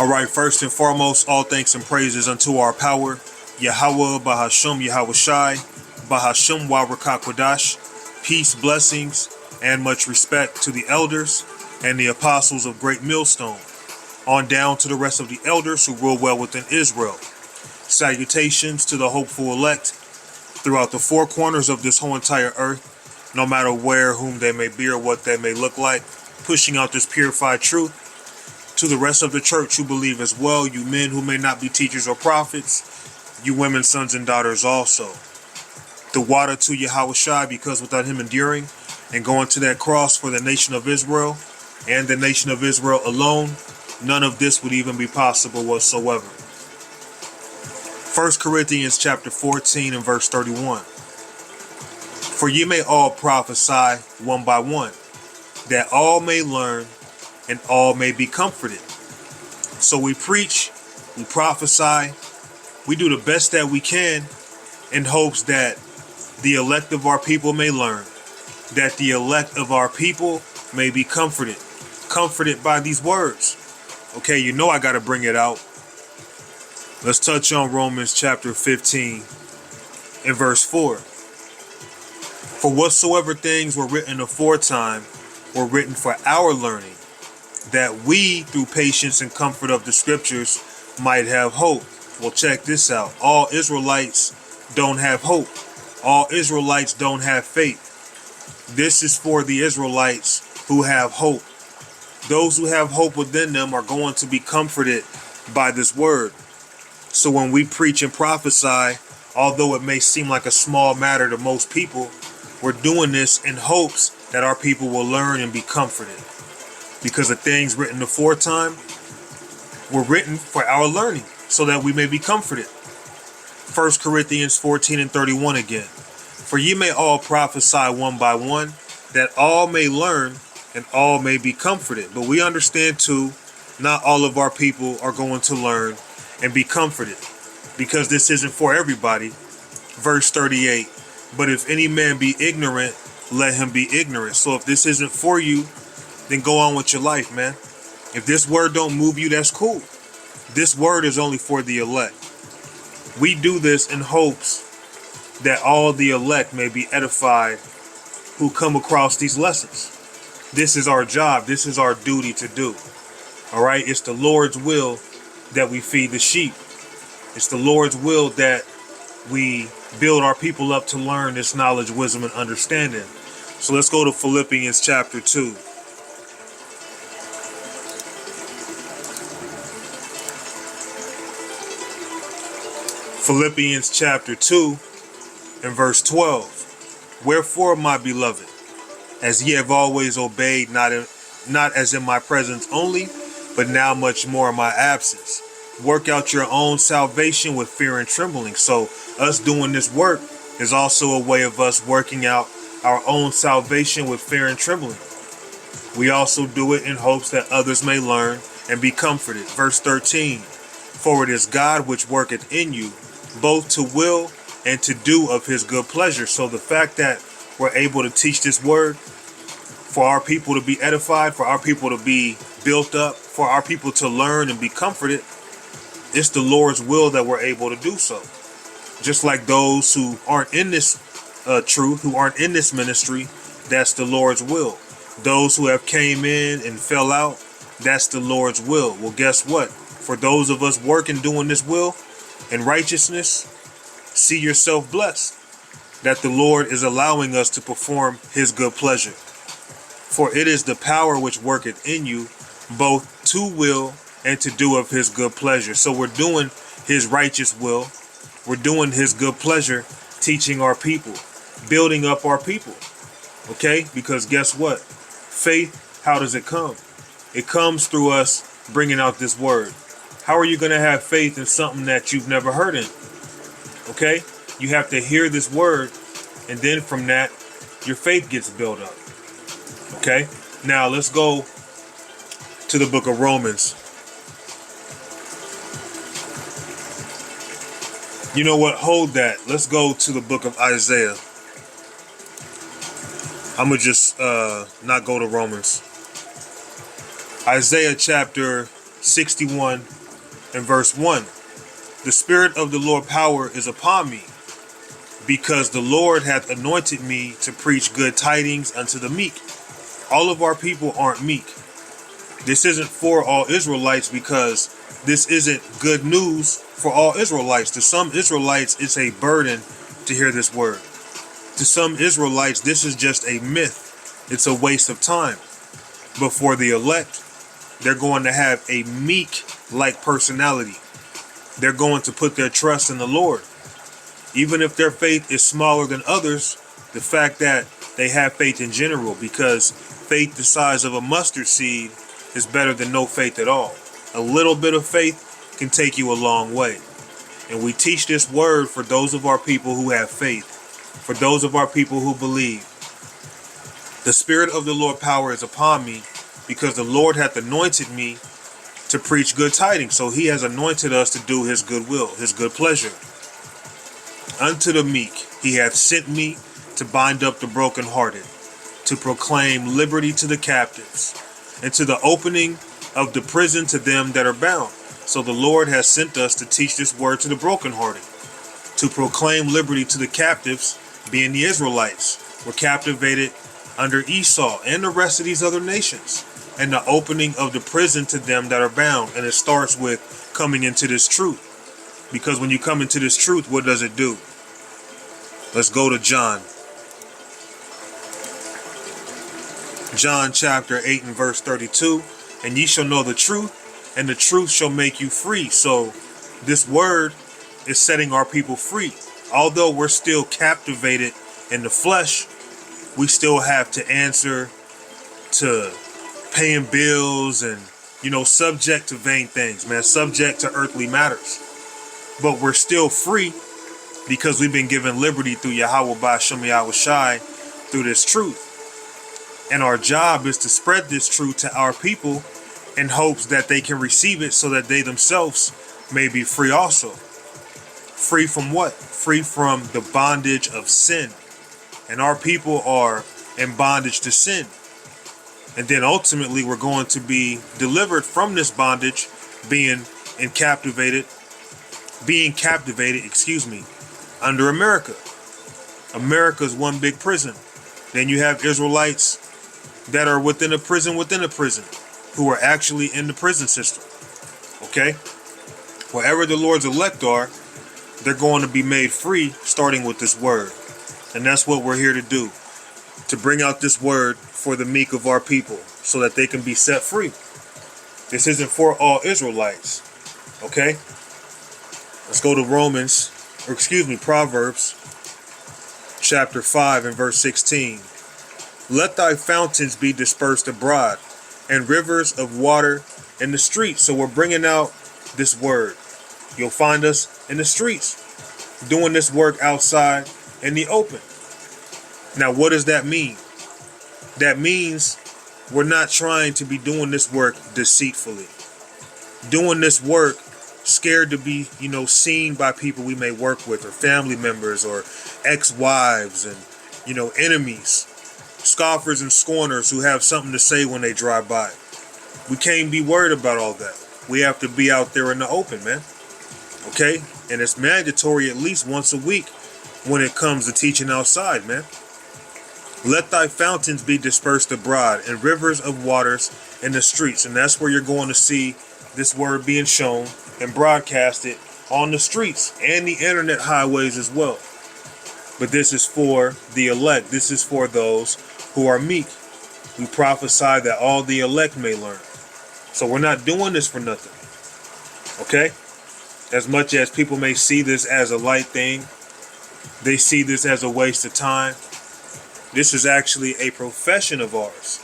All right, first and foremost, all thanks and praises unto our power, Yahweh, Bahashum, Yahweh Shai, Bahashum, Wawrakakwadash. Peace, blessings, and much respect to the elders and the apostles of Great Millstone, on down to the rest of the elders who rule well within Israel. Salutations to the hopeful elect throughout the four corners of this whole entire earth, no matter where, whom they may be, or what they may look like, pushing out this purified truth. To the rest of the church who believe as well, you men who may not be teachers or prophets, you women, sons and daughters also. The water to Yahweh Shai, because without him enduring and going to that cross for the nation of Israel and the nation of Israel alone, none of this would even be possible whatsoever. 1 Corinthians chapter 14 and verse 31. For ye may all prophesy one by one, that all may learn and all may be comforted. So we preach, we prophesy, we do the best that we can in hopes that the elect of our people may learn, that the elect of our people may be comforted by these words. Okay, you know I got to bring it out. Let's touch on Romans chapter 15 and verse 4. For whatsoever things were written aforetime were written for our learning, that we, through patience and comfort of the scriptures, might have hope. Well, check this out. All Israelites don't have hope. All Israelites don't have faith. This is for the Israelites who have hope. Those who have hope within them are going to be comforted by this word. So when we preach and prophesy, although it may seem like a small matter to most people, we're doing this in hopes that our people will learn and be comforted. Because the things written aforetime were written for our learning, so that we may be comforted. 1 Corinthians 14 and 31 again. For ye may all prophesy one by one, that all may learn and all may be comforted. But we understand too, not all of our people are going to learn and be comforted, because this isn't for everybody. Verse 38. But if any man be ignorant, let him be ignorant. So if this isn't for you, then go on with your life, man. If this word don't move you, that's cool. This word is only for the elect. We do this in hopes that all the elect may be edified who come across these lessons. This is our job. This is our duty to do. All right. It's the Lord's will that we feed the sheep. It's the Lord's will that we build our people up to learn this knowledge, wisdom, and understanding. So let's go to Philippians chapter 2. Philippians chapter 2 and verse 12. Wherefore, my beloved, as ye have always obeyed, not as in my presence only, but now much more in my absence, work out your own salvation with fear and trembling. So us doing this work is also a way of us working out our own salvation with fear and trembling. We also do it in hopes that others may learn and be comforted. Verse 13. For it is God which worketh in you, both to will and to do of his good pleasure. So the fact that we're able to teach this word for our people to be edified, for our people to be built up, for our people to learn and be comforted, it's the Lord's will that we're able to do so. Just like those who aren't in this truth, who aren't in this ministry, that's the Lord's will. Those who have came in and fell out, that's the Lord's will. Well, guess what? For those of us working, doing this will in righteousness, see yourself blessed that the Lord is allowing us to perform his good pleasure. For it is the power which worketh in you, both to will and to do of his good pleasure. So we're doing his righteous will. We're doing his good pleasure, teaching our people, building up our people. Okay? Because guess what? Faith, how does it come? It comes through us bringing out this word. How are you going to have faith in something that you've never heard in? Okay? You have to hear this word, and then from that, your faith gets built up. Okay? Now let's go to the book of Romans. You know what? Hold that. Let's go to the book of Isaiah. I'm going to just not go to Romans. Isaiah chapter 61 and verse 1. The Spirit of the Lord power is upon me, because the Lord hath anointed me to preach good tidings unto the meek. All of our people aren't meek. This isn't for all Israelites, because this isn't good news for all Israelites. To some Israelites, it's a burden to hear this word. To some Israelites, this is just a myth. It's a waste of time. But for the elect, they're going to have a meek-like personality. They're going to put their trust in the Lord. Even if their faith is smaller than others, the fact that they have faith in general, because faith the size of a mustard seed is better than no faith at all. A little bit of faith can take you a long way. And we teach this word for those of our people who have faith, for those of our people who believe. The Spirit of the Lord power is upon me, because the Lord hath anointed me to preach good tidings. So he has anointed us to do his good will, his good pleasure. Unto the meek he hath sent me to bind up the brokenhearted, to proclaim liberty to the captives, and to the opening of the prison to them that are bound. So the Lord has sent us to teach this word to the brokenhearted, to proclaim liberty to the captives, being the Israelites were captivated under Esau and the rest of these other nations, and the opening of the prison to them that are bound. And it starts with coming into this truth, because when you come into this truth, what does it do? Let's go to John chapter 8 and verse 32. And ye shall know the truth, and the truth shall make you free. So this word is setting our people free. Although we're still captivated in the flesh, we still have to answer to paying bills and, subject to vain things, man, subject to earthly matters. But we're still free because we've been given liberty through Yahweh Ba'ashem Yahushai, through this truth. And our job is to spread this truth to our people in hopes that they can receive it, so that they themselves may be free also. Free from what? Free from the bondage of sin. And our people are in bondage to sin. And then ultimately we're going to be delivered from this bondage, being captivated, under America. America's one big prison. Then you have Israelites that are within a prison, who are actually in the prison system. Okay? Wherever the Lord's elect are, they're going to be made free, starting with this word. And that's what we're here to do, to bring out this word for the meek of our people, so that they can be set free. This isn't for all Israelites. Okay? Let's go to Proverbs chapter 5 and verse 16. Let thy fountains be dispersed abroad, and rivers of water in the streets. So we're bringing out this word. You'll find us in the streets, doing this work outside in the open. Now, what does that mean? That means we're not trying to be doing this work deceitfully. Doing this work scared to be, seen by people we may work with, or family members, or ex-wives, and, enemies, scoffers and scorners who have something to say when they drive by. We can't be worried about all that. We have to be out there in the open, man. Okay? And it's mandatory at least once a week when it comes to teaching outside, man. Let thy fountains be dispersed abroad, and rivers of waters in the streets. And that's where you're going to see this word being shown and broadcasted on the streets and the internet highways as well. But this is for the elect. This is for those who are meek. We prophesy that all the elect may learn. So we're not doing this for nothing. Okay? As much as people may see this as a light thing, they see this as a waste of time. This is actually a profession of ours.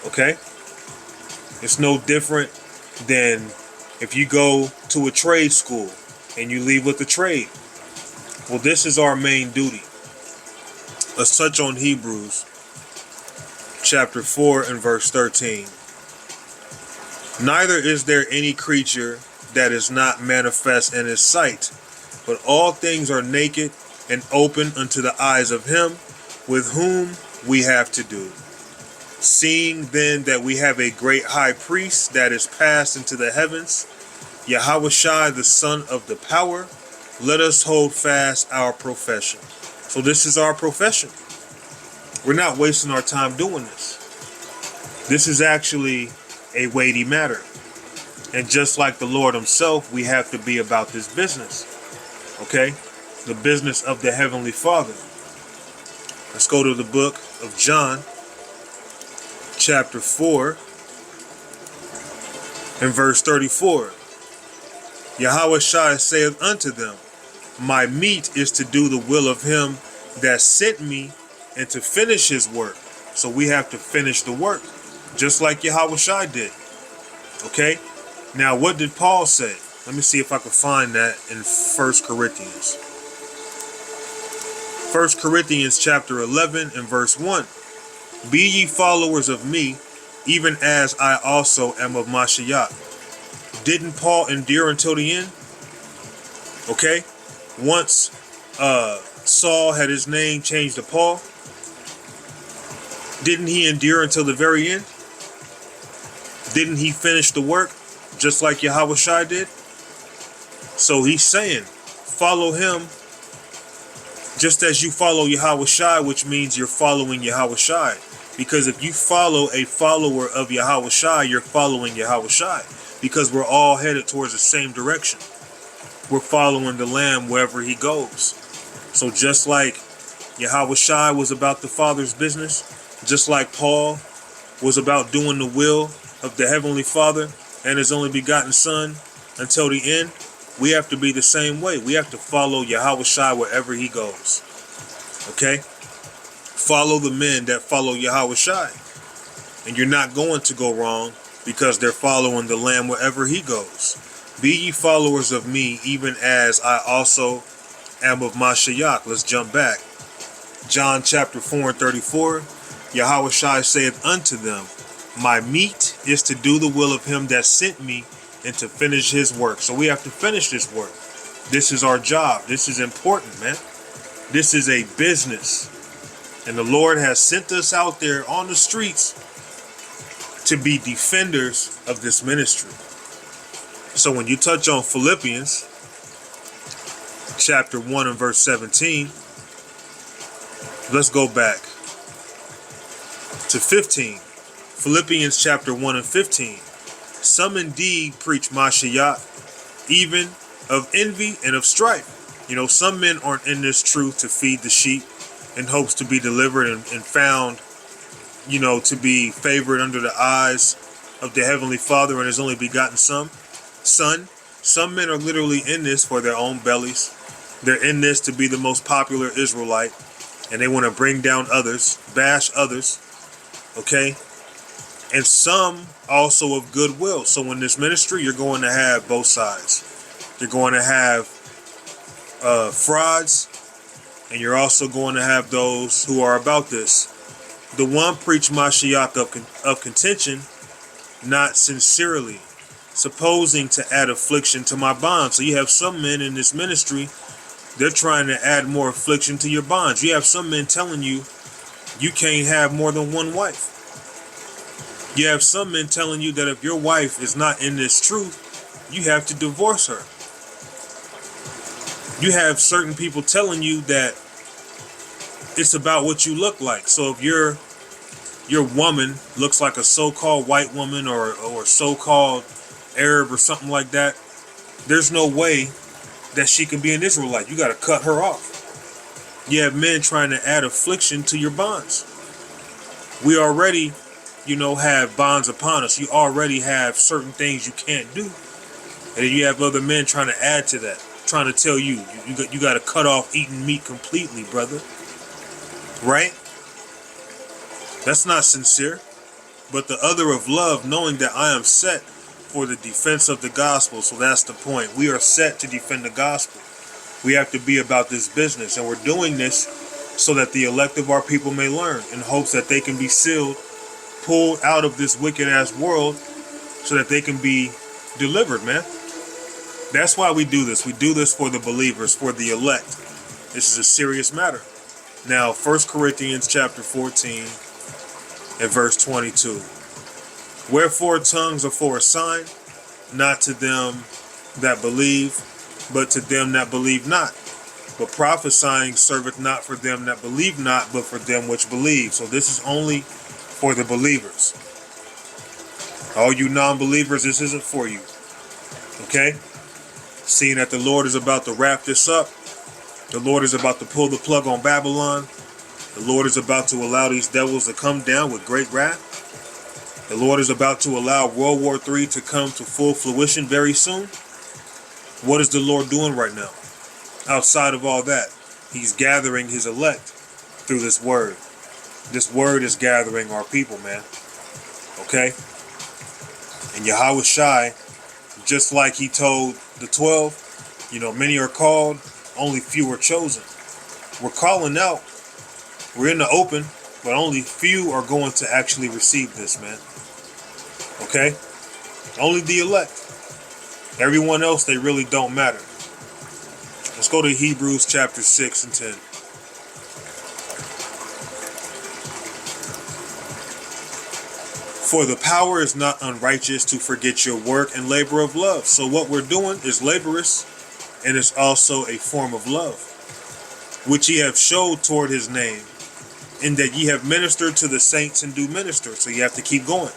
Okay? It's no different than if you go to a trade school and you leave with a trade. Well, this is our main duty. Let's touch on Hebrews chapter 4 and verse 13. Neither is there any creature that is not manifest in his sight, but all things are naked and open unto the eyes of him with whom we have to do. Seeing then that we have a great high priest that is passed into the heavens, Yahushua, the Son of the power, let us hold fast our profession. So this is our profession. We're not wasting our time doing this. This is actually a weighty matter. And just like the Lord himself, we have to be about this business. Okay? The business of the Heavenly Father. Let's go to the book of John, chapter 4, and verse 34. Yahushua saith unto them, my meat is to do the will of him that sent me and to finish his work. So we have to finish the work, just like Yahushua did. Okay? Now, what did Paul say? Let me see if I can find that in 1 Corinthians. 1 Corinthians chapter 11 and verse 1. Be ye followers of me, even as I also am of Mashiach. Didn't Paul endure until the end? Okay? Once Saul had his name changed to Paul, didn't he endure until the very end? Didn't he finish the work just like Yahushua did? So he's saying, follow him just as you follow Yahushua, which means you're following Yahushua. Because if you follow a follower of Yahushua, you're following Yahushua. Because we're all headed towards the same direction. We're following the Lamb wherever he goes. So just like Yahushua was about the Father's business, just like Paul was about doing the will of the Heavenly Father and his only begotten Son until the end, we have to be the same way. We have to follow Yahushua wherever he goes. Okay? Follow the men that follow Yahushua. And you're not going to go wrong because they're following the Lamb wherever he goes. Be ye followers of me, even as I also am of Mashiach. Let's jump back. John chapter 4 and 34. Yahushua saith unto them, my meat is to do the will of him that sent me and to finish his work. So we have to finish this work. This is our job. This is important, man. This is a business. And the Lord has sent us out there on the streets to be defenders of this ministry. So when you touch on Philippians chapter 1 and verse 17, let's go back to 15. Philippians chapter 1 and 15. Some indeed preach Mashiach, even of envy and of strife. You know, some men aren't in this truth to feed the sheep in hopes to be delivered and found, you know, to be favored under the eyes of the Heavenly Father and his only begotten Son. Some men are literally in this for their own bellies. They're in this to be the most popular Israelite, and they want to bring down others, bash others, okay? And some also of goodwill. So in this ministry, you're going to have both sides. You're going to have frauds, and you're also going to have those who are about this. The one preach Mashiach of contention, not sincerely, supposing to add affliction to my bonds. So you have some men in this ministry, they're trying to add more affliction to your bonds. You have some men telling you you can't have more than one wife. You have some men telling you that if your wife is not in this truth, you have to divorce her. You have certain people telling you that it's about what you look like. So if your woman looks like a so-called white woman or so-called Arab or something like that, there's no way that she can be an Israelite. You got to cut her off. You have men trying to add affliction to your bonds. We already, you know, have bonds upon us. You already have certain things you can't do. And then you have other men trying to add to that, trying to tell you got to cut off eating meat completely, brother. Right? That's not sincere. But the other of love, knowing that I am set for the defense of the gospel. So that's the point. We are set to defend the gospel. We have to be about this business. And we're doing this so that the elect of our people may learn, in hopes that they can be sealed, pulled out of this wicked ass world, so that they can be delivered, man. That's why we do this. We do this for the believers, for the elect. This is a serious matter. Now, 1 Corinthians chapter 14 at verse 22. Wherefore tongues are for a sign, not to them that believe, but to them that believe not. But prophesying serveth not for them that believe not, but for them which believe. So this is only for the believers. All you non-believers, this isn't for you. Okay? Seeing that the Lord is about to wrap this up, the Lord is about to pull the plug on Babylon, the Lord is about to allow these devils to come down with great wrath, the Lord is about to allow World War III to come to full fruition very soon. What is the Lord doing right now? Outside of all that, he's gathering his elect through this word. This word is gathering our people, man. Okay? And Yahweh Shai, just like he told the 12, many are called, only few are chosen. We're calling out. We're in the open, but only few are going to actually receive this, man. Okay? Only the elect. Everyone else, they really don't matter. Let's go to Hebrews chapter 6 and 10. For the power is not unrighteous to forget your work and labor of love. So what we're doing is laborious, and it's also a form of love, which ye have showed toward his name, in that ye have ministered to the saints and do minister. So you have to keep going.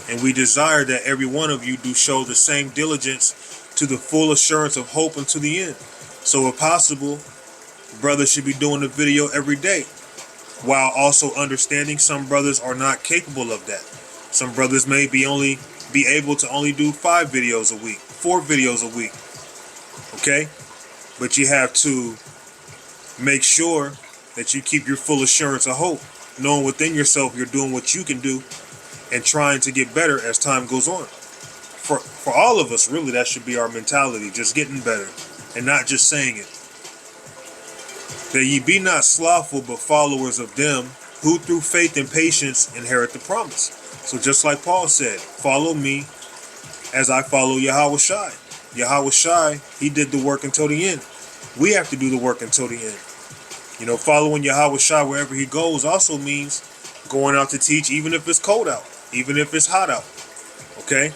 And we desire that every one of you do show the same diligence to the full assurance of hope unto the end. So if possible, brothers should be doing a video every day, while also understanding some brothers are not capable of that. Some brothers may be able to only do 5 videos a week, 4 videos a week. Okay? But you have to make sure that you keep your full assurance of hope, knowing within yourself you're doing what you can do and trying to get better as time goes on. For all of us, really, that should be our mentality, just getting better and not just saying it. That ye be not slothful, but followers of them who through faith and patience inherit the promise. So just like Paul said, follow me as I follow Yahweh Shai. Yahweh Shai, he did the work until the end. We have to do the work until the end. Following Yahweh Shai wherever he goes also means going out to teach, even if it's cold out, even if it's hot out. Okay?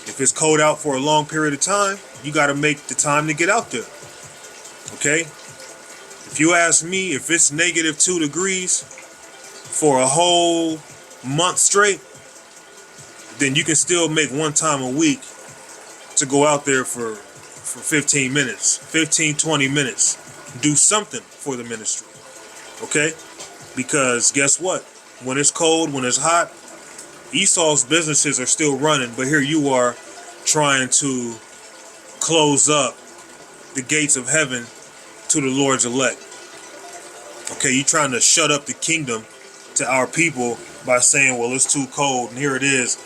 If it's cold out for a long period of time, you got to make the time to get out there. Okay? If you ask me, if it's -2 degrees for a whole month straight, then you can still make one time a week to go out there for 15 minutes, 15, 20 minutes. Do something for the ministry. Okay? Because guess what? When it's cold, when it's hot, Esau's businesses are still running, but here you are trying to close up the gates of heaven to the Lord's elect. Okay, you're trying to shut up the kingdom to our people by saying, well, it's too cold, and here it is.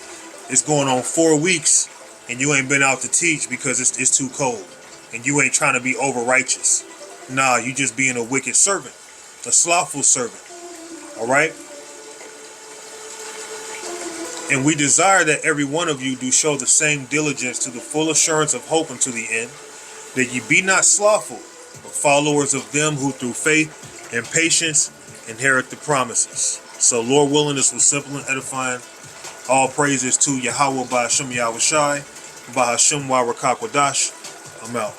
It's going on 4 weeks, and you ain't been out to teach because it's too cold, and you ain't trying to be over righteous. Nah, you just being a wicked servant, a slothful servant. All right? And we desire that every one of you do show the same diligence to the full assurance of hope unto the end, that ye be not slothful, but followers of them who through faith and patience inherit the promises. So Lord willing, this was simple and edifying. All praises to Yahweh Ba'ashem Yahweh Shai, Ba'ashem Wa Rakakwadash. I'm out.